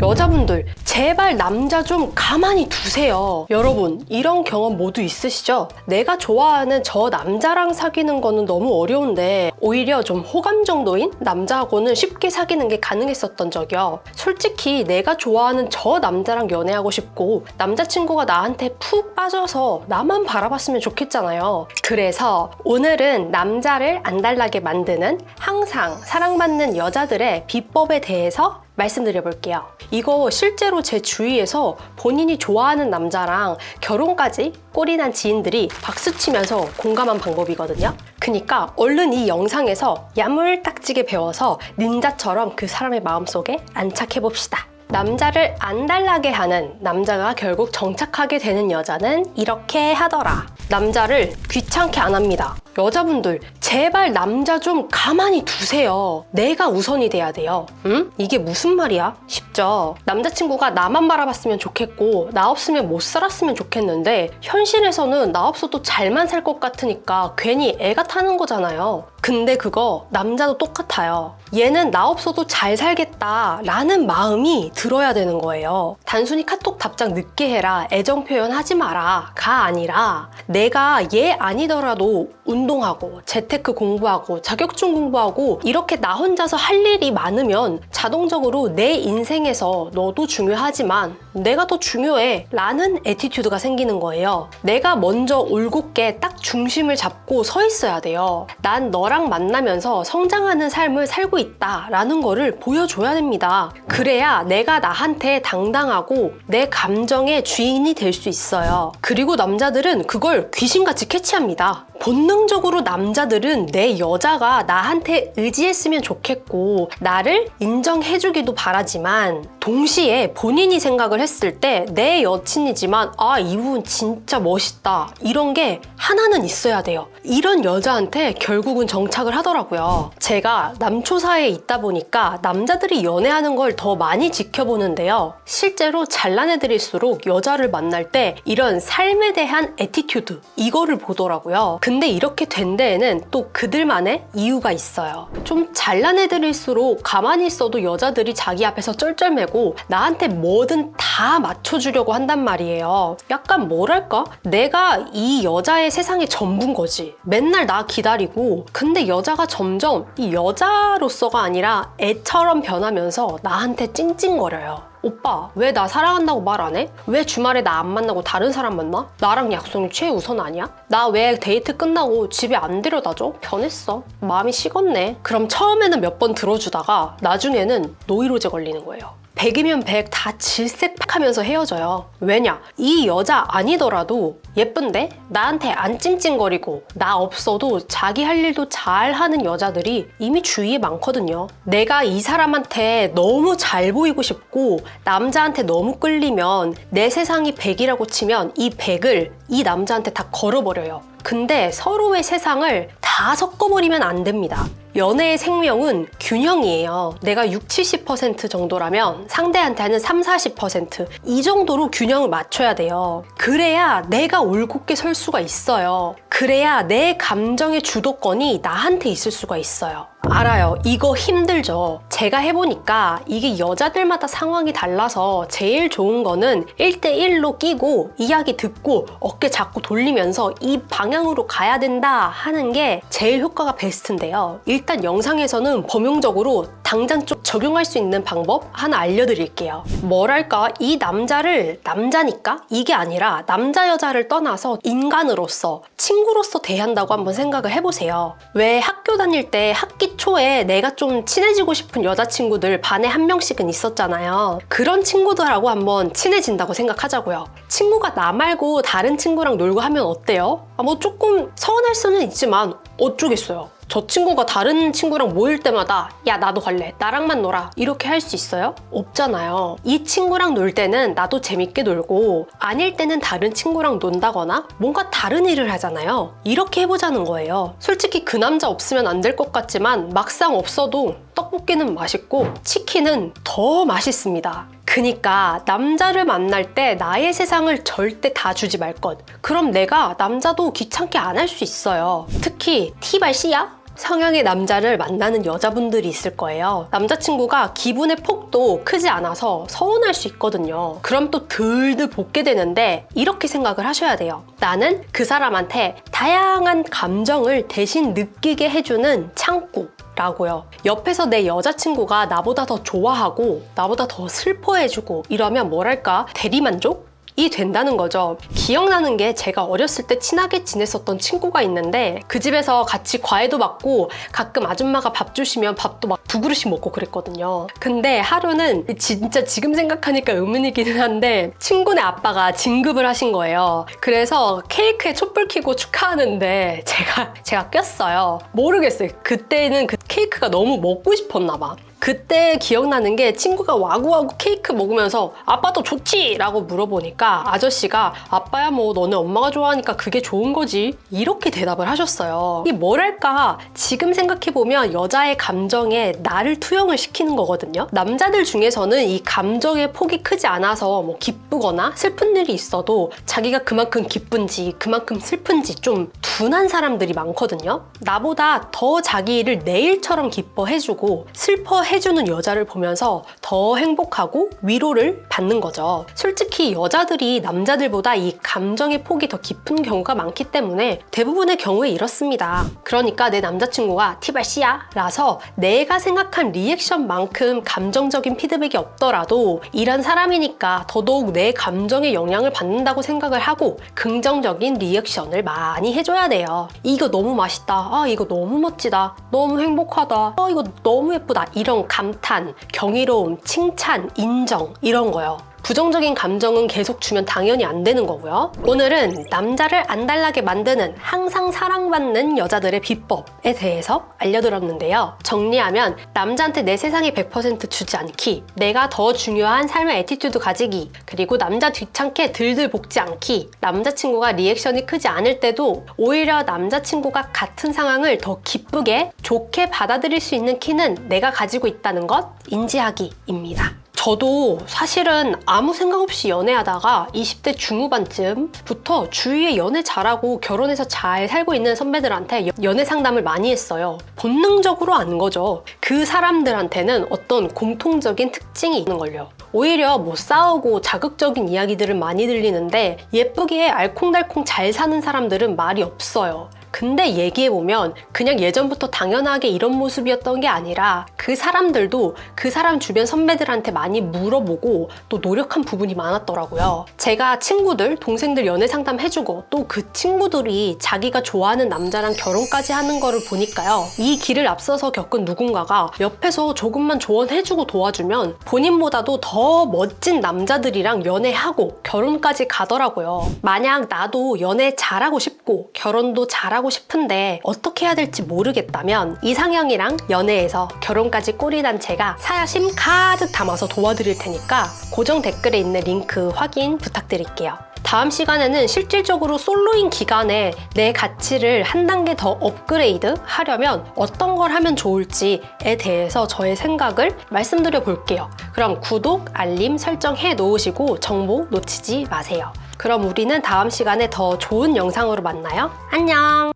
여자분들 제발 남자 좀 가만히 두세요. 여러분 이런 경험 모두 있으시죠? 내가 좋아하는 저 남자랑 사귀는 거는 너무 어려운데 오히려 좀 호감 정도인 남자하고는 쉽게 사귀는 게 가능했었던 적이요. 솔직히 내가 좋아하는 저 남자랑 연애하고 싶고 남자친구가 나한테 푹 빠져서 나만 바라봤으면 좋겠잖아요. 그래서 오늘은 남자를 안달나게 만드는 항상 사랑받는 여자들의 비법에 대해서 말씀드려 볼게요. 이거 실제로 제 주위에서 본인이 좋아하는 남자랑 결혼까지 꼴이난 지인들이 박수치면서 공감한 방법이거든요. 그러니까 얼른 이 영상에서 야물딱지게 배워서 닌자처럼 그 사람의 마음속에 안착해 봅시다. 남자를 안달나게 하는 남자가 결국 정착하게 되는 여자는 이렇게 하더라. 남자를 귀찮게 안 합니다. 여자분들 제발 남자 좀 가만히 두세요. 내가 우선이 돼야 돼요. 응? 이게 무슨 말이야? 쉽죠? 남자친구가 나만 바라봤으면 좋겠고 나 없으면 못 살았으면 좋겠는데 현실에서는 나 없어도 잘만 살 것 같으니까 괜히 애가 타는 거잖아요. 근데 그거 남자도 똑같아요. 얘는 나 없어도 잘 살겠다 라는 마음이 들어야 되는 거예요. 단순히 카톡 답장 늦게 해라, 애정 표현하지 마라 가 아니라 내가 얘 아니더라도 운동하고 재테크 공부하고 자격증 공부하고 이렇게 나 혼자서 할 일이 많으면 자동적으로 내 인생에서 너도 중요하지만 내가 더 중요해 라는 애티튜드가 생기는 거예요. 내가 먼저 올곧게 딱 중심을 잡고 서 있어야 돼요. 난 너랑 만나면서 성장하는 삶을 살고 있다 라는 거를 보여줘야 됩니다. 그래야 내가 나한테 당당하고 내 감정의 주인이 될 수 있어요. 그리고 남자들은 그걸 귀신같이 캐치합니다. 본능적으로 남자들은 내 여자가 나한테 의지했으면 좋겠고 나를 인정해주기도 바라지만 동시에 본인이 생각을 했을 때 내 여친이지만 아 이분 진짜 멋있다 이런 게 하나는 있어야 돼요. 이런 여자한테 결국은 정착을 하더라고요. 제가 남초사에 있다 보니까 남자들이 연애하는 걸 더 많이 지켜보는데요. 실제로 잘난 애들일수록 여자를 만날 때 이런 삶에 대한 애티튜드 이거를 보더라고요. 근데 이렇게 된 데에는 또 그들만의 이유가 있어요. 좀 잘난 애들일수록 가만히 있어도 여자들이 자기 앞에서 쩔쩔매고 나한테 뭐든 다 맞춰주려고 한단 말이에요. 약간 뭐랄까? 내가 이 여자의 세상의 전부인 거지. 맨날 나 기다리고 근데 여자가 점점 이 여자로서가 아니라 애처럼 변하면서 나한테 찡찡거려요. 오빠 왜 나 사랑한다고 말 안 해? 왜 주말에 나 안 만나고 다른 사람 만나? 나랑 약속이 최우선 아니야? 나 왜 데이트 끝나고 집에 안 데려다줘? 변했어. 마음이 식었네. 그럼 처음에는 몇 번 들어주다가 나중에는 노이로제 걸리는 거예요. 100이면 100 다 질색하면서 헤어져요. 왜냐? 이 여자 아니더라도 예쁜데 나한테 안 찡찡거리고 나 없어도 자기 할 일도 잘 하는 여자들이 이미 주위에 많거든요. 내가 이 사람한테 너무 잘 보이고 싶고 남자한테 너무 끌리면 내 세상이 100이라고 치면 이 100을 이 남자한테 다 걸어버려요. 근데 서로의 세상을 다 섞어버리면 안 됩니다. 연애의 생명은 균형이에요. 내가 60, 70% 정도라면 상대한테는 30, 40% 이 정도로 균형을 맞춰야 돼요. 그래야 내가 올곧게 설 수가 있어요. 그래야 내 감정의 주도권이 나한테 있을 수가 있어요. 알아요. 이거 힘들죠. 제가 해보니까 이게 여자들마다 상황이 달라서 제일 좋은 거는 1대1로 끼고 이야기 듣고 어깨 잡고 돌리면서 이 방향으로 가야 된다 하는 게 제일 효과가 베스트인데요. 일단 영상에서는 범용적으로 당장 좀 적용할 수 있는 방법 하나 알려드릴게요. 뭐랄까 이 남자를 남자니까 이게 아니라 남자 여자를 떠나서 인간으로서 친구로서 대한다고 한번 생각을 해보세요. 왜 학교 다닐 때 학기 초에 내가 좀 친해지고 싶은 여자친구들 반에 한 명씩은 있었잖아요. 그런 친구들하고 한번 친해진다고 생각하자고요. 친구가 나 말고 다른 친구랑 놀고 하면 어때요? 뭐 조금 서운할 수는 있지만 어쩌겠어요. 저 친구가 다른 친구랑 모일 때마다 야 나도 갈래, 나랑만 놀아 이렇게 할 수 있어요? 없잖아요. 이 친구랑 놀 때는 나도 재밌게 놀고 아닐 때는 다른 친구랑 논다거나 뭔가 다른 일을 하잖아요. 이렇게 해보자는 거예요. 솔직히 그 남자 없으면 안 될 것 같지만 막상 없어도 떡볶이는 맛있고 치킨은 더 맛있습니다. 그니까 남자를 만날 때 나의 세상을 절대 다 주지 말 것. 그럼 내가 남자도 귀찮게 안 할 수 있어요. 특히 T발 C야? 성향의 남자를 만나는 여자분들이 있을 거예요. 남자친구가 기분의 폭도 크지 않아서 서운할 수 있거든요. 그럼 또 들들 볶게 되는데 이렇게 생각을 하셔야 돼요. 나는 그 사람한테 다양한 감정을 대신 느끼게 해주는 창구 라고요. 옆에서 내 여자친구가 나보다 더 좋아하고 나보다 더 슬퍼해주고 이러면 뭐랄까 대리만족? 이 된다는 거죠. 기억나는 게 제가 어렸을 때 친하게 지냈었던 친구가 있는데 그 집에서 같이 과외도 받고 가끔 아줌마가 밥 주시면 밥도 막 2그릇씩 먹고 그랬거든요. 근데 하루는 진짜 지금 생각하니까 의문이기는 한데 친구네 아빠가 진급을 하신 거예요. 그래서 케이크에 촛불 켜고 축하하는데 제가 꼈어요. 모르겠어요. 그때는 그 케이크가 너무 먹고 싶었나 봐. 그때 기억나는 게 친구가 와구와구 케이크 먹으면서 아빠도 좋지? 라고 물어보니까 아저씨가 아빠야 뭐 너네 엄마가 좋아하니까 그게 좋은 거지 이렇게 대답을 하셨어요. 이 뭐랄까 지금 생각해보면 여자의 감정에 나를 투영을 시키는 거거든요. 남자들 중에서는 이 감정의 폭이 크지 않아서 뭐 기쁘거나 슬픈 일이 있어도 자기가 그만큼 기쁜지 그만큼 슬픈지 좀 둔한 사람들이 많거든요. 나보다 더 자기 일을 내 일처럼 기뻐해주고 슬퍼해주는 여자를 보면서 더 행복하고 위로를 받는 거죠. 솔직히 여자들이 남자들보다 이 감정의 폭이 더 깊은 경우가 많기 때문에 대부분의 경우에 이렇습니다. 그러니까 내 남자친구가 티발씨야 라서 내가 생각한 리액션만큼 감정적인 피드백이 없더라도 이런 사람이니까 더더욱 내 감정에 영향을 받는다고 생각을 하고 긍정적인 리액션을 많이 해줘야 돼요. 이거 너무 맛있다. 아 이거 너무 멋지다. 너무 행복하다. 이거 너무 예쁘다. 이런 감탄, 경이로움, 칭찬, 인정 이런 거요. 부정적인 감정은 계속 주면 당연히 안 되는 거고요. 오늘은 남자를 안달나게 만드는 항상 사랑받는 여자들의 비법에 대해서 알려드렸는데요. 정리하면 남자한테 내 세상에 100% 주지 않기, 내가 더 중요한 삶의 애티튜드 가지기, 그리고 남자 뒤창캐 들들 볶지 않기, 남자친구가 리액션이 크지 않을 때도 오히려 남자친구가 같은 상황을 더 기쁘게 좋게 받아들일 수 있는 키는 내가 가지고 있다는 것 인지하기입니다. 저도 사실은 아무 생각 없이 연애하다가 20대 중후반쯤부터 주위에 연애 잘하고 결혼해서 잘 살고 있는 선배들한테 연애 상담을 많이 했어요. 본능적으로 아는 거죠. 그 사람들한테는 어떤 공통적인 특징이 있는 걸요. 오히려 뭐 싸우고 자극적인 이야기들을 많이 들리는데 예쁘게 알콩달콩 잘 사는 사람들은 말이 없어요. 근데 얘기해보면 그냥 예전부터 당연하게 이런 모습이었던 게 아니라 그 사람들도 그 사람 주변 선배들한테 많이 물어보고 또 노력한 부분이 많았더라고요. 제가 친구들, 동생들 연애 상담 해주고 또 그 친구들이 자기가 좋아하는 남자랑 결혼까지 하는 거를 보니까요. 이 길을 앞서서 겪은 누군가가 옆에서 조금만 조언해주고 도와주면 본인보다도 더 멋진 남자들이랑 연애하고 결혼까지 가더라고요. 만약 나도 연애 잘하고 싶고 결혼도 잘하고 싶은데 어떻게 해야 될지 모르겠다면 이상형이랑 연애해서 결혼까지 꼬리난 제가 사심 가득 담아서 도와드릴 테니까 고정 댓글에 있는 링크 확인 부탁드릴게요. 다음 시간에는 실질적으로 솔로인 기간에 내 가치를 한 단계 더 업그레이드 하려면 어떤 걸 하면 좋을지에 대해서 저의 생각을 말씀드려 볼게요. 그럼 구독, 알림 설정해 놓으시고 정보 놓치지 마세요. 그럼 우리는 다음 시간에 더 좋은 영상으로 만나요. 안녕!